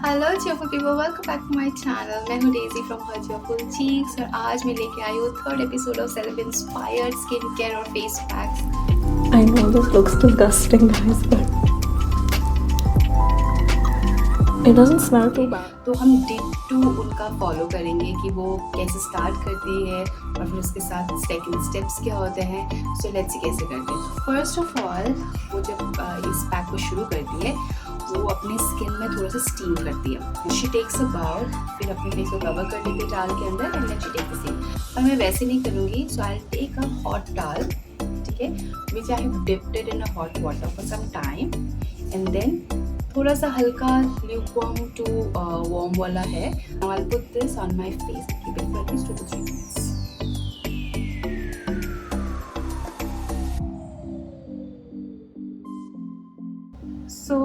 Hello cheerful people, welcome back to my channel. मैं हूँ Daisy from her cheerful cheeks और आज मैं लेके आई हूँ third episode of celeb inspired skin care और face packs. I know this looks disgusting, guys, but it doesn't smell too bad. तो हम डिटो उनका फॉलो करेंगे कि वो कैसे स्टार्ट करती है और फिर उसके साथ सेकंड स्टेप्स क्या होते हैं. सो लेट्स सी कैसे करते हैं. फर्स्ट ऑफ ऑल वो जब इस पैक को शुरू करती है वो अपने स्किन में थोड़ा सा स्टीम करती है. शी टेक्स अ बाउल, फिर अपने फेस को कवर कर देती है टाल के अंदर and then she takes the steam. पर मैं वैसे नहीं करूँगी. So I will take a hot towel, ठीक है, which I have dipped it in a hot water for some time and then थोड़ा सा हल्का ल्यूकवार्म टू वार्म वाला है. Now I will put this on my face, keep it for at least 2 to 3 minutes. सो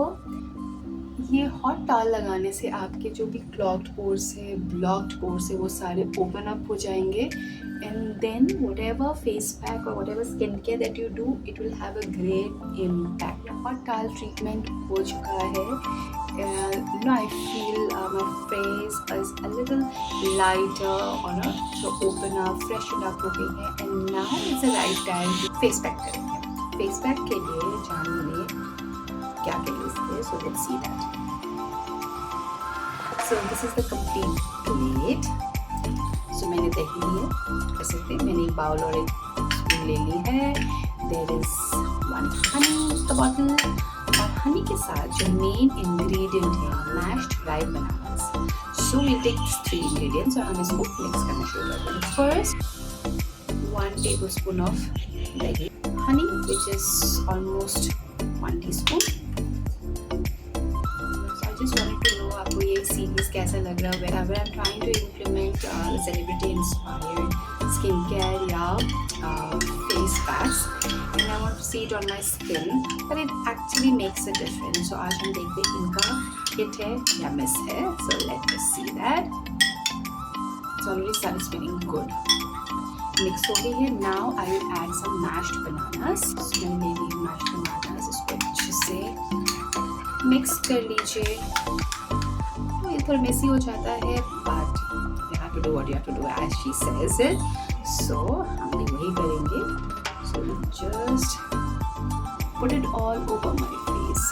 ये hot towel लगाने से आपके जो भी क्लॉग्ड पोर्स है, ब्लॉक्ड पोर्स है, वो सारे ओपन अप हो जाएंगे and then whatever face pack और whatever skin care that you do it will have a great impact. Hot towel treatment हो चुका है. I feel my face is a little lighter और so open up, freshen up हो गई है and now is the right time to face pack करेंगे. Face pack के लिए जानवी क्या क्या यूज़ किए, so let's see that. So this is the complete plate. So मैंने दही ली है, ऐसे थे मैंने एक बाउल और एक स्पून ले ली है. देयर इज 1 हनी का बॉटल और हनी के साथ जो मेन इंग्रेडिएंट है mashed dry bananas. So we take 3 ingredients और हम इसको मिक्स करना शुरू कर देंगे. First 1 tablespoon of dahi, honey which is almost 1 teaspoon. So I just wanted to know आपको ये सीरीज कैसा लग रहा है. Whenever I'm trying to implement celebrity inspired skin care या face packs and I want to see it on my skin but it actually makes a difference. So आज हम देखते हैं इनका hit है या miss है. So let us see that. It's already started smelling good. Mix हो गई है. Now I will add some mashed bananas. मैंने ले ली मैश्ड बनानास, इसको अच्छे से मिक्स कर लीजिए. तो ये थोड़ा मेसी हो जाता है but you have to do what you have to do as she says it. So हम भी वही करेंगे. So just put it all over my face.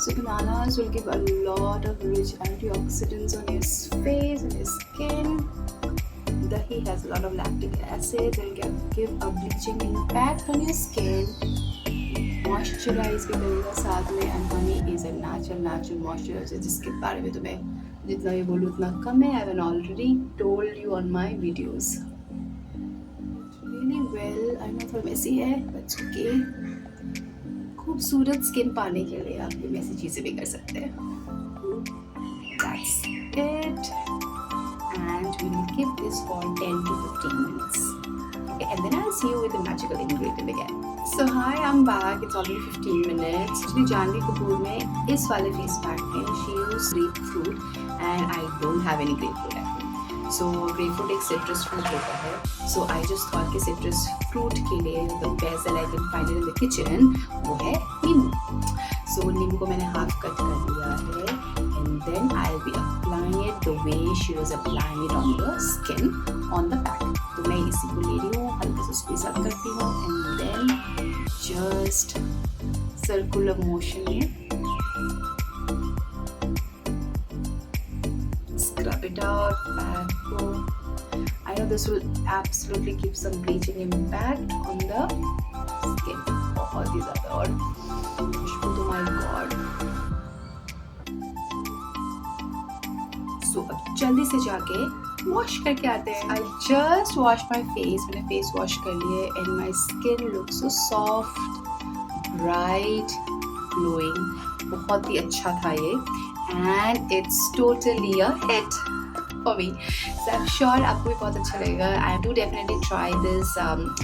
So bananas will give a lot of rich antioxidants on your face and your skin. Dahi has a lot of lactic acid. It will give a bleaching impact on your skin. Moisturize भी करेगा साथ में. And honey is a natural moisturizer जिसके बारे में तो मैं जितना ये बोलूँ उतना कम है. I have already told you on my videos. Really well. I know थोड़ा messy है but it's okay. खूबसूरत स्किन पाने के लिए आप ये मैसी चीज़ें भी कर सकते हैं. That's it. And we will keep this for 10 to 15 minutes. Okay, and then I'll see you with the magical ingredient again. So hi, I'm back. It's already 15 minutes. Actually, JAHNVI KAPOOR में इस वाले face pack में she used grapefruit and I don't have any grapefruit at home. So grapefruit एक citrus fruit होता है. सो I just thought कि citrus fruit के लिए the best that I can find in the kitchen वो है नींबू. सो नींबू को मैंने हाफ कट कर लिया है and then I will be applying it the way she was applying it on the skin on the pack. तो मैं इसी को ले रही हूँ, हल्का सा स्क्वीज अप करती हूँ and then just circular motion में scrub it out. I know this will absolutely give some bleaching impact on the skin. बहुत ही ज़्यादा. और खुशबू तो my god. So अब जल्दी से जाके वॉश करके आते हैं. I just washed my face. मैंने फेस वॉश कर लिए and my skin looks so soft, bright, glowing. बहुत ही अच्छा था ये and it's totally a hit for me. So I'm sure आपको भी बहुत अच्छा लगेगा. I do definitely try this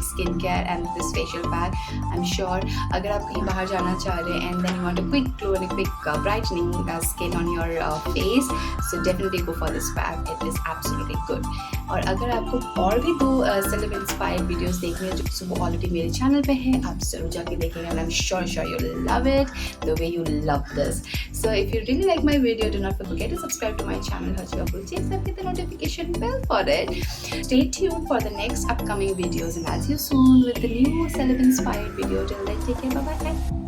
skin care and this facial pack. I'm sure अगर आप कहीं बाहर जाना चाह रहे हैं and then you want a quick glow and a quick brightening skin on your face, so definitely go for this pack. It is absolutely good. और अगर आपको और भी 2 सेलेब इंस्पायर्ड वीडियोस देखने हैं जो वो ऑलरेडी मेरे चैनल पे है, आप ज़रूर जाके देखेंगे and I am sure you love it the way you love this. So if you really like my video, do not forget to subscribe to my channel JAHNVI KAPOOR Ji and hit the notification bell for it. Stay tuned for the next upcoming videos and I'll see you soon with the new celeb inspired video. Till then, take care, bye bye.